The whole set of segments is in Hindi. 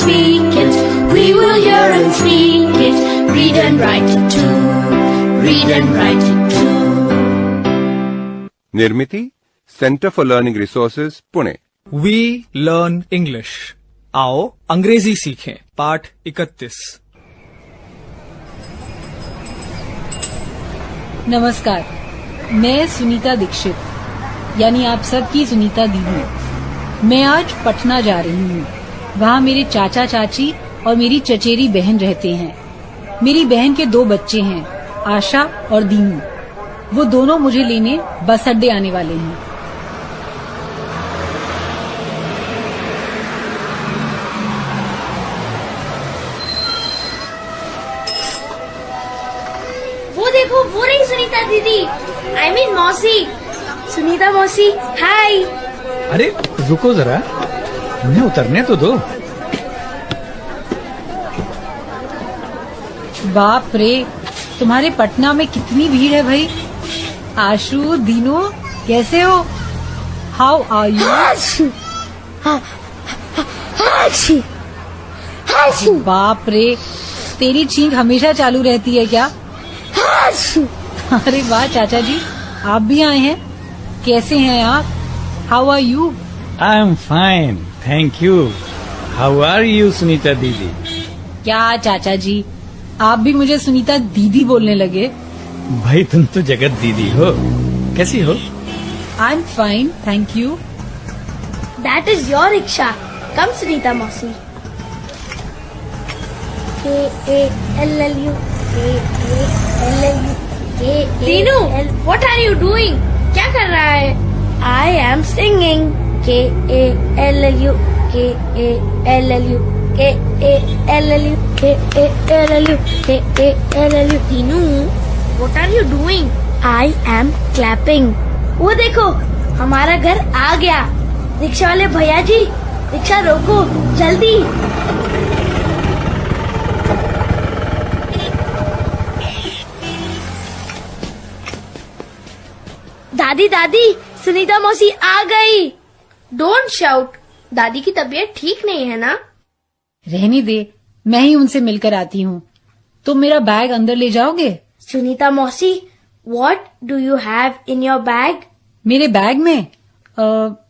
speak it. We will hear and speak it. Read and write it too. Read and write it too. Nirmiti, centre for learning resources, Pune. We learn English. आओ अंग्रेजी सीखें। पाठ 31। नमस्कार, मैं सुनीता दीक्षित, यानी आप सबकी सुनीता दीदी। मैं आज पटना जा रही हूँ। वहाँ मेरे चाचा चाची और मेरी चचेरी बहन रहते हैं। मेरी बहन के 2 बच्चे हैं, आशा और दीनू। वो दोनों मुझे लेने बस अड्डे आने वाले हैं। वो देखो, वो रही सुनीता दीदी। I mean मौसी। सुनीता मौसी, हाय। अरे रुको जरा, उन्हें उतरने तो दो। बाप रे, तुम्हारे पटना में कितनी भीड़ है भाई। आशु, दीनू, कैसे हो? How are you? बाप रे, तेरी छींक हमेशा चालू रहती है क्या? अरे वाह चाचा जी, आप भी आए हैं। कैसे हैं आप? How are you? I am fine, thank you. How are you Sunita दीदी? क्या चाचा जी, आप भी मुझे सुनीता दीदी बोलने लगे। भाई तुम तो जगत दीदी हो। कैसी हो? I am fine, thank you. That is your rickshaw. Come Sunita मौसी। K-A-L-L-U K-A-L-L-U Dinu, what are you doing? क्या कर रहा है? I am singing. K-A-L-L-U K-A-L-L-U K-A-L-L-U K-A-L-L-U K-A-L-L-U Dinu, what are you doing? I am clapping. वो देखो, हमारा घर आ गया। रिक्शा वाले भैया जी, रिक्शा रोको जल्दी। दादी दादी, सुनीता मौसी आ गई। डोंट शाउट, दादी की तबीयत ठीक नहीं है ना? रहने दे, मैं ही उनसे मिलकर आती हूँ। तुम मेरा बैग अंदर ले जाओगे? सुनीता मौसी, what do you have in your bag? मेरे बैग में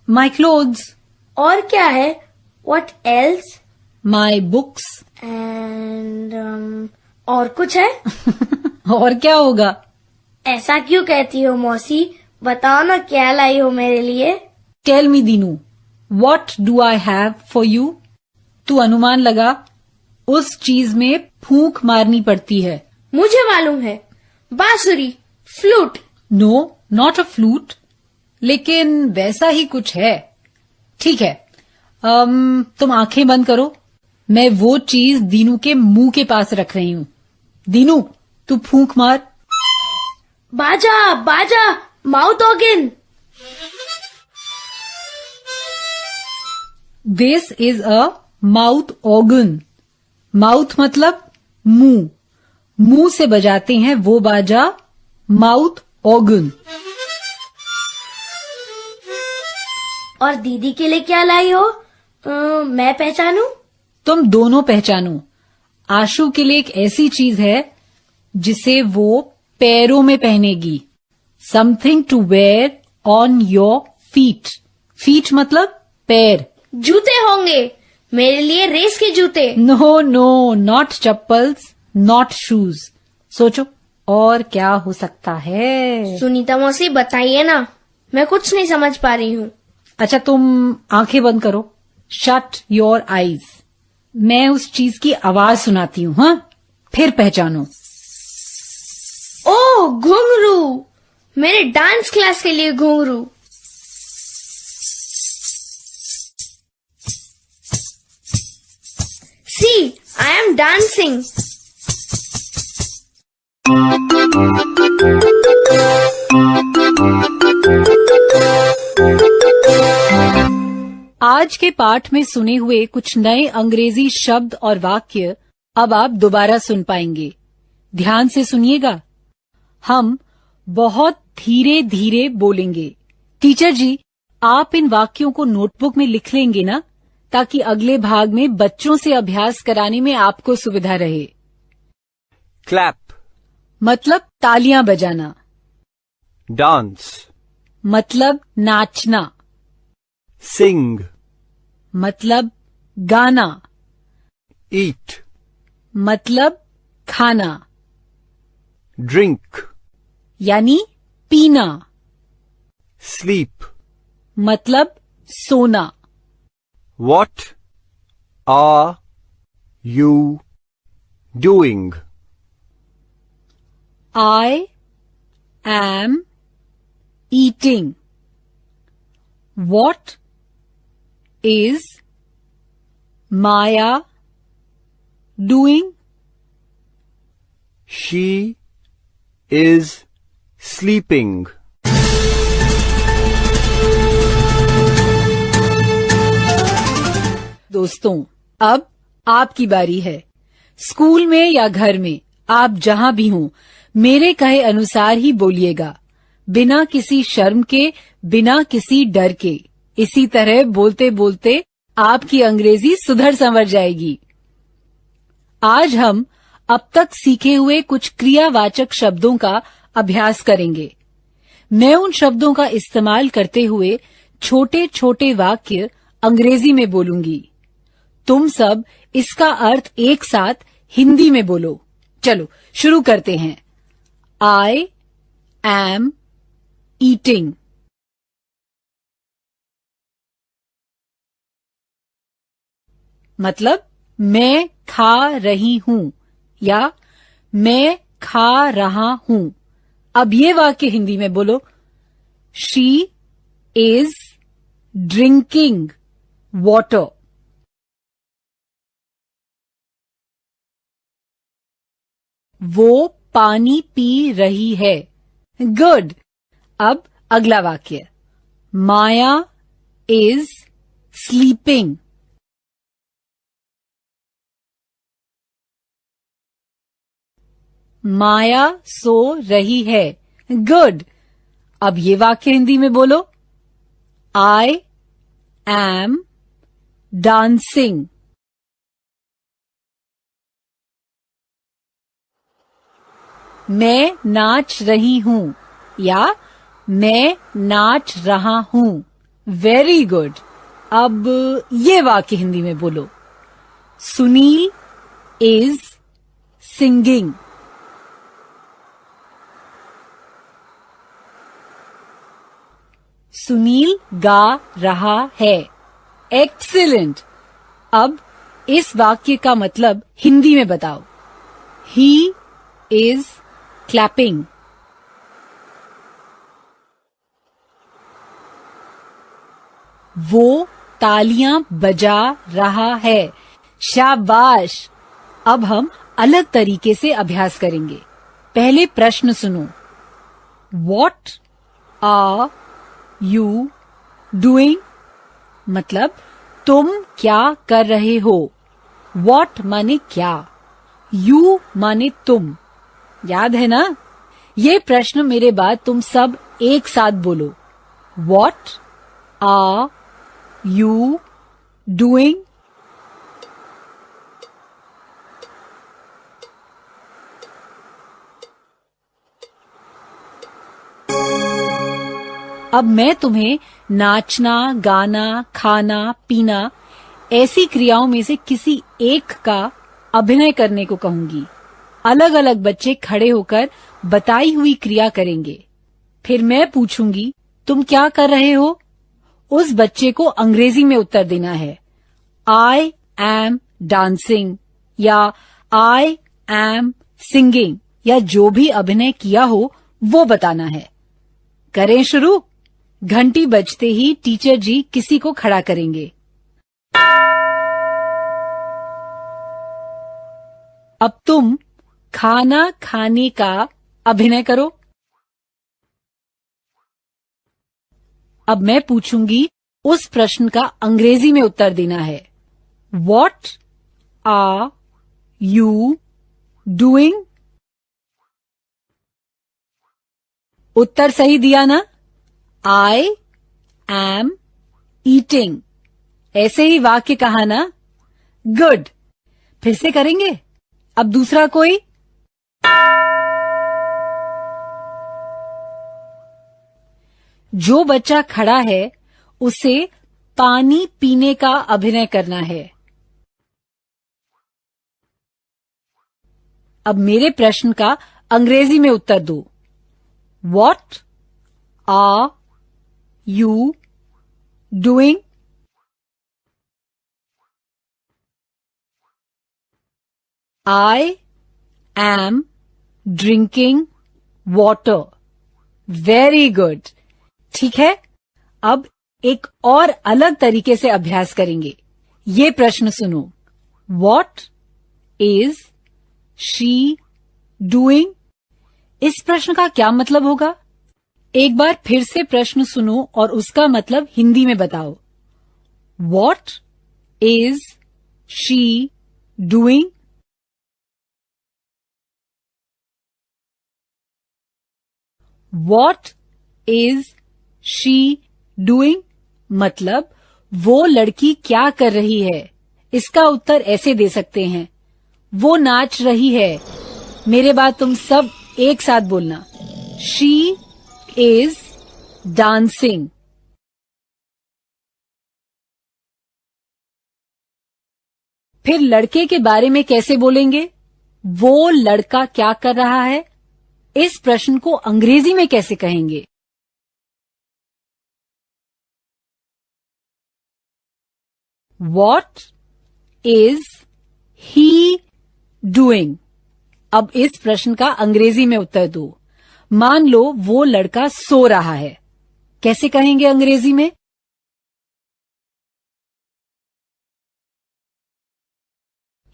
माई क्लोथ्स। और क्या है? What else? My books. And और कुछ है? और क्या होगा? ऐसा क्यों कहती हो मौसी? बताओ ना, क्या लाई हो मेरे लिए? Tell me Dinu, what do I have for you? तू अनुमान लगा, उस चीज में फूंक मारनी पड़ती है। मुझे मालूम है, बांसुरी, flute. No, not a flute, लेकिन वैसा ही कुछ है। ठीक है, तुम आंखें बंद करो। मैं वो चीज दीनू के मुंह के पास रख रही हूँ। दीनू, तू फूंक मार। बाजा बाजा, mouth organ. This is a mouth organ. Mouth मतलब मुंह। मुंह से बजाते हैं वो बाजा, माउथ ऑर्गन। और दीदी के लिए क्या लाई हो? मैं पहचानूं? तुम दोनों पहचानो। आशु के लिए एक ऐसी चीज है जिसे वो पैरों में पहनेगी। Something to wear on your feet. Feet मतलब पैर। जूते होंगे, मेरे लिए रेस के जूते। No no, not chappals, not shoes. सोचो और क्या हो सकता है? सुनीता मौसी बताइए ना, मैं कुछ नहीं समझ पा रही हूँ। अच्छा, तुम आंखें बंद करो। Shut your eyes. मैं उस चीज की आवाज सुनाती हूँ, हाँ? फिर पहचानो। ओ, घुंघरू। मेरे डांस क्लास के लिए घुंघरू। सी, आई एम डांसिंग। आज के पाठ में सुने हुए कुछ नए अंग्रेजी शब्द और वाक्य अब आप दोबारा सुन पाएंगे। ध्यान से सुनिएगा। हम बहुत धीरे धीरे बोलेंगे। टीचर जी, आप इन वाक्यों को नोटबुक में लिख लेंगे ना, ताकि अगले भाग में बच्चों से अभ्यास कराने में आपको सुविधा रहे। clap, मतलब तालियां बजाना, dance, मतलब नाचना, sing, मतलब गाना, eat, मतलब खाना, drink, यानी पीना, sleep. मतलब सोना। What are you doing? I am eating. What is Maya doing? She is sleeping. दोस्तों, अब आपकी बारी है। स्कूल में या घर में, आप जहां भी हों, मेरे कहे अनुसार ही बोलिएगा, बिना किसी शर्म के, बिना किसी डर के। इसी तरह बोलते बोलते आपकी अंग्रेजी सुधर संवर जाएगी। आज हम अब तक सीखे हुए कुछ क्रियावाचक शब्दों का अभ्यास करेंगे। मैं उन शब्दों का इस्तेमाल करते हुए छोटे छोटे वाक्य अंग्रेजी में बोलूंगी। तुम सब इसका अर्थ एक साथ हिंदी में बोलो। चलो शुरू करते हैं। I am eating. मतलब मैं खा रही हूं या मैं खा रहा हूं। अब ये वाक्य हिंदी में बोलो। She is drinking water. वो पानी पी रही है। गुड। अब अगला वाक्य। माया इज स्लीपिंग। माया सो रही है। गुड। अब ये वाक्य हिंदी में बोलो। I am dancing. मैं नाच रही हूं या मैं नाच रहा हूं। Very good. अब ये वाक्य हिंदी में बोलो। Sunil is singing. सुनील गा रहा है। एक्सीलेंट। अब इस वाक्य का मतलब हिंदी में बताओ। He is clapping. वो तालियां बजा रहा है। शाबाश। अब हम अलग तरीके से अभ्यास करेंगे। पहले प्रश्न सुनो। What are you doing? मतलब तुम क्या कर रहे हो। What माने क्या, you माने तुम। याद है ना? ये प्रश्न मेरे बाद तुम सब एक साथ बोलो। What are you doing? अब मैं तुम्हें नाचना, गाना, खाना, पीना ऐसी क्रियाओं में से किसी एक का अभिनय करने को कहूंगी। अलग अलग बच्चे खड़े होकर बताई हुई क्रिया करेंगे। फिर मैं पूछूंगी तुम क्या कर रहे हो। उस बच्चे को अंग्रेजी में उत्तर देना है। आई एम डांसिंग या आई एम सिंगिंग या जो भी अभिनय किया हो वो बताना है। करें शुरू। घंटी बजते ही टीचर जी किसी को खड़ा करेंगे। अब तुम खाना खाने का अभिनय करो। अब मैं पूछूंगी, उस प्रश्न का अंग्रेजी में उत्तर देना है। What are you doing? उत्तर सही दिया ना? I am eating. ऐसे ही वाक्य कहा ना? गुड। फिर से करेंगे। अब दूसरा कोई? जो बच्चा खड़ा है उसे पानी पीने का अभिनय करना है। अब मेरे प्रश्न का अंग्रेजी में उत्तर दो। What are you doing? I am drinking water. Very good. ठीक है, अब एक और अलग तरीके से अभ्यास करेंगे। ये प्रश्न सुनो। What is she doing? इस प्रश्न का क्या मतलब होगा? एक बार फिर से प्रश्न सुनो और उसका मतलब हिंदी में बताओ। What is she doing? What is she doing? मतलब वो लड़की क्या कर रही है? इसका उत्तर ऐसे दे सकते हैं, वो नाच रही है। मेरे बाद तुम सब एक साथ बोलना। She is dancing. फिर लड़के के बारे में कैसे बोलेंगे? वो लड़का क्या कर रहा है? इस प्रश्न को अंग्रेजी में कैसे कहेंगे? What is he doing? अब इस प्रश्न का अंग्रेजी में उत्तर दो। मान लो वो लड़का सो रहा है, कैसे कहेंगे अंग्रेजी में?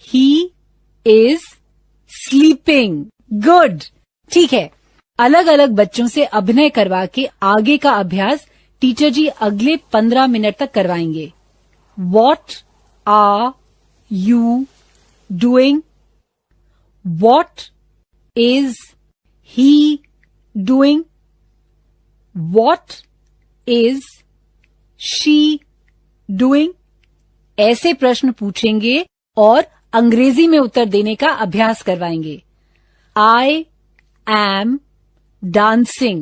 He is sleeping. Good. ठीक है, अलग अलग बच्चों से अभिनय करवा के आगे का अभ्यास टीचर जी अगले 15 मिनट तक करवाएंगे। What are you doing? What is he doing? What is she doing? ऐसे प्रश्न पूछेंगे और अंग्रेजी में उत्तर देने का अभ्यास करवाएंगे। I am dancing.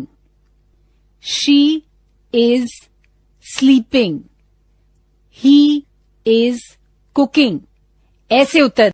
She is sleeping. He is cooking. ऐसे उत्तर